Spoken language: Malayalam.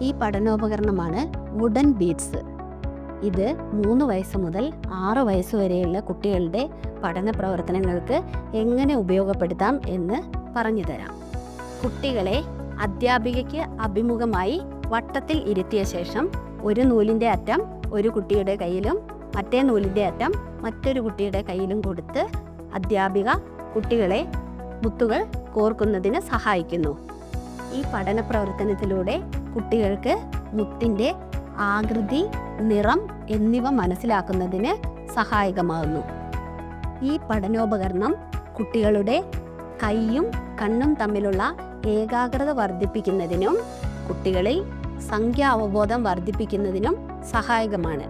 ഈ പഠനോപകരണമാണ് വുഡൻ ബീഡ്സ്. ഇത് 3 വയസ്സ് മുതൽ 6 വയസ്സ് വരെയുള്ള കുട്ടികളുടെ പഠന പ്രവർത്തനങ്ങൾക്ക് എങ്ങനെ ഉപയോഗപ്പെടുത്താം എന്ന് പറഞ്ഞു തരാം. കുട്ടികളെ അധ്യാപികയ്ക്ക് അഭിമുഖമായി വട്ടത്തിൽ ഇരുത്തിയ ശേഷം ഒരു നൂലിൻ്റെ അറ്റം ഒരു കുട്ടിയുടെ കയ്യിലും മറ്റേ നൂലിൻ്റെ അറ്റം മറ്റൊരു കുട്ടിയുടെ കയ്യിലും കൊടുത്ത് അധ്യാപിക കുട്ടികളെ മുത്തുകൾ കോർക്കുന്നതിന് സഹായിക്കുന്നു. ഈ പഠന പ്രവർത്തനത്തിലൂടെ കുട്ടികൾക്ക് മുത്തിൻ്റെ ആകൃതി, നിറം എന്നിവ മനസ്സിലാക്കുന്നതിന് സഹായകമാകുന്നു. ഈ പഠനോപകരണം കുട്ടികളുടെ കൈയും കണ്ണും തമ്മിലുള്ള ഏകാഗ്രത വർദ്ധിപ്പിക്കുന്നതിനും കുട്ടികളിൽ സംഖ്യാ അവബോധം വർദ്ധിപ്പിക്കുന്നതിനും സഹായകമാണ്.